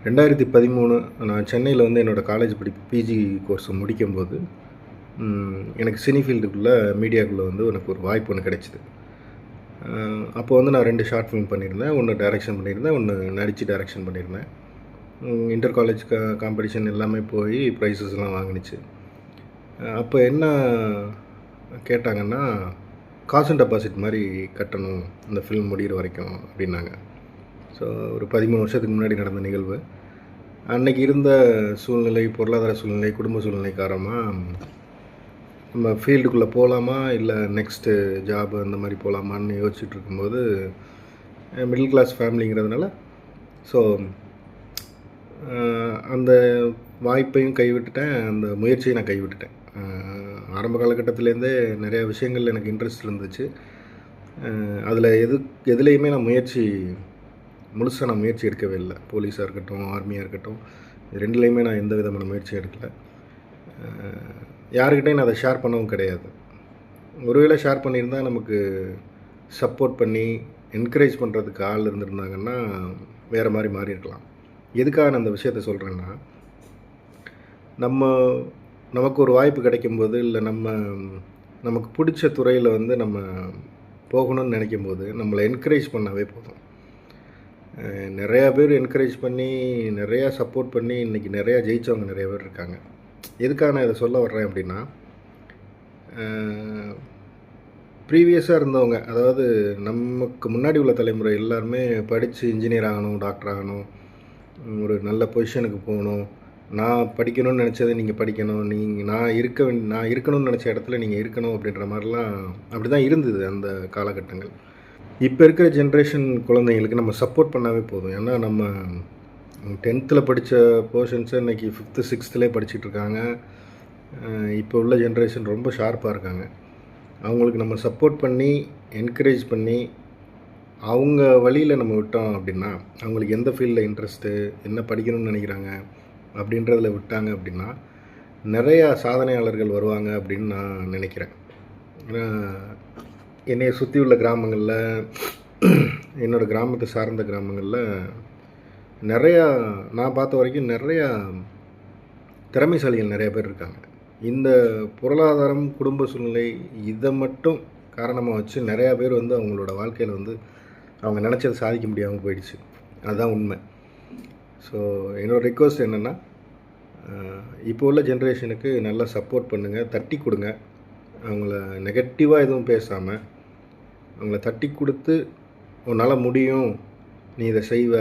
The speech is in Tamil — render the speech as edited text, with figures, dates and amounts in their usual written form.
2013 நான் சென்னையில் வந்து என்னோடய காலேஜ் படிப்பு பிஜி கோர்ஸ் முடிக்கும்போது எனக்கு சினி ஃபீல்டுக்குள்ளே மீடியாக்குள்ளே வந்து எனக்கு ஒரு வாய்ப்பு ஒன்று கிடைச்சிது. அப்போ வந்து நான் 2 ஷார்ட் ஃபிலிம் பண்ணியிருந்தேன். ஒன்று டைரக்ஷன் பண்ணியிருந்தேன், ஒன்று நடித்து டைரக்ஷன் பண்ணியிருந்தேன். இன்டர் காலேஜ் காம்படிஷன் எல்லாமே போய் ப்ரைஸஸ்லாம் வாங்கினுச்சு. அப்போ என்ன கேட்டாங்கன்னா, காசு டெபாசிட் மாதிரி கட்டணும் இந்த ஃபில்ம் முடிகிற வரைக்கும் அப்படின்னாங்க. ஸோ ஒரு 13 வருஷத்துக்கு முன்னாடி நடந்த நிகழ்வு. அன்றைக்கி இருந்த சூழ்நிலை, பொருளாதார சூழ்நிலை, குடும்ப சூழ்நிலை காரணமாக நம்ம ஃபீல்டுக்குள்ளே போகலாமா இல்லை நெக்ஸ்ட்டு ஜாப் அந்த மாதிரி போகலாமான்னு யோசிச்சுட்டு இருக்கும்போது, மிடில் கிளாஸ் ஃபேமிலிங்கிறதுனால ஸோ அந்த வாய்ப்பையும் கைவிட்டுட்டேன், அந்த முயற்சியை நான் கைவிட்டுட்டேன். ஆரம்ப காலகட்டத்திலேருந்தே நிறையா விஷயங்கள் எனக்கு இன்ட்ரெஸ்ட் இருந்துச்சு. அதில் எதுலேயுமே நான் முழுசாக நான் முயற்சி எடுக்கவே இல்லை. போலீஸாக இருக்கட்டும், ஆர்மியாக இருக்கட்டும், இது ரெண்டுலேயுமே நான் எந்த விதமான முயற்சியும் எடுக்கலை. யாருக்கிட்டையும் நான் அதை ஷேர் பண்ணவும் கிடையாது. ஒருவேளை ஷேர் பண்ணியிருந்தால் நமக்கு சப்போர்ட் பண்ணி என்கரேஜ் பண்ணுறதுக்கு ஆள் இருந்திருந்தாங்கன்னா வேறு மாதிரி மாறி இருக்கலாம். எதுக்காக நான் அந்த விஷயத்த சொல்கிறேன்னா, நமக்கு ஒரு வாய்ப்பு கிடைக்கும்போது, இல்லை நமக்கு பிடிச்ச துறையில் வந்து நம்ம போகணும்னு நினைக்கும்போது நம்மளை என்கரேஜ் பண்ணாவே போதும். நிறையா பேர் என்கரேஜ் பண்ணி, நிறையா சப்போர்ட் பண்ணி இன்றைக்கி நிறையா ஜெயித்தவங்க நிறைய பேர் இருக்காங்க. எதுக்காக நான் இதை சொல்ல வர்றேன் அப்படின்னா, ப்ரீவியஸாக இருந்தவங்க, அதாவது நமக்கு முன்னாடி உள்ள தலைமுறை எல்லாருமே படித்து இன்ஜினியர் ஆகணும், டாக்டர் ஆகணும், ஒரு நல்ல பொசிஷனுக்கு போகணும், நான் படிக்கணும்னு நினச்சதை நீங்கள் படிக்கணும், நான் இருக்கணும்னு நினச்ச இடத்துல நீங்கள் இருக்கணும் அப்படின்ற மாதிரிலாம் அப்படி தான் இருந்தது அந்த காலகட்டங்கள். இப்போ இருக்கிற ஜென்ரேஷன் குழந்தைங்களுக்கு நம்ம சப்போர்ட் பண்ணாவே போதும். ஏன்னா நம்ம 10th படித்த போர்ஷன்ஸை இன்றைக்கி 5th 6th படிச்சுட்ருக்காங்க. இப்போ உள்ள ஜென்ரேஷன் ரொம்ப ஷார்ப்பாக இருக்காங்க. அவங்களுக்கு நம்ம சப்போர்ட் பண்ணி, என்கரேஜ் பண்ணி, அவங்க வழியில் நம்ம விட்டோம் அப்படின்னா, அவங்களுக்கு எந்த ஃபீல்டில் இன்ட்ரெஸ்ட்டு, என்ன படிக்கணும்னு நினைக்கிறாங்க அப்படின்றதில் விட்டாங்க அப்படின்னா, நிறையா சாதனையாளர்கள் வருவாங்க அப்படின்னு நான் நினைக்கிறேன். ஏன்னா என்னையை சுற்றி உள்ள கிராமங்களில், என்னோடய கிராமத்தை சார்ந்த கிராமங்களில் நிறையா நான் பார்த்த வரைக்கும் நிறையா திறமைசாலிகள் நிறைய பேர் இருக்காங்க. இந்த பொருளாதாரம், குடும்ப சூழ்நிலை இதை மட்டும் காரணமாக வச்சு நிறையா பேர் வந்து அவங்களோட வாழ்க்கையில் வந்து அவங்க நினச்சதை சாதிக்க முடியாமல் போயிடுச்சு. அதுதான் உண்மை. ஸோ என்னோடய ரிக்வெஸ்ட் என்னென்னா, இப்போ உள்ள ஜென்ரேஷனுக்கு நல்லா சப்போர்ட் பண்ணுங்கள், தட்டி கொடுங்க. அவங்கள நெகட்டிவாக எதுவும் பேசாமல் அவங்கள தட்டி கொடுத்து, உன்னால் முடியும், நீ இதை செய்வ,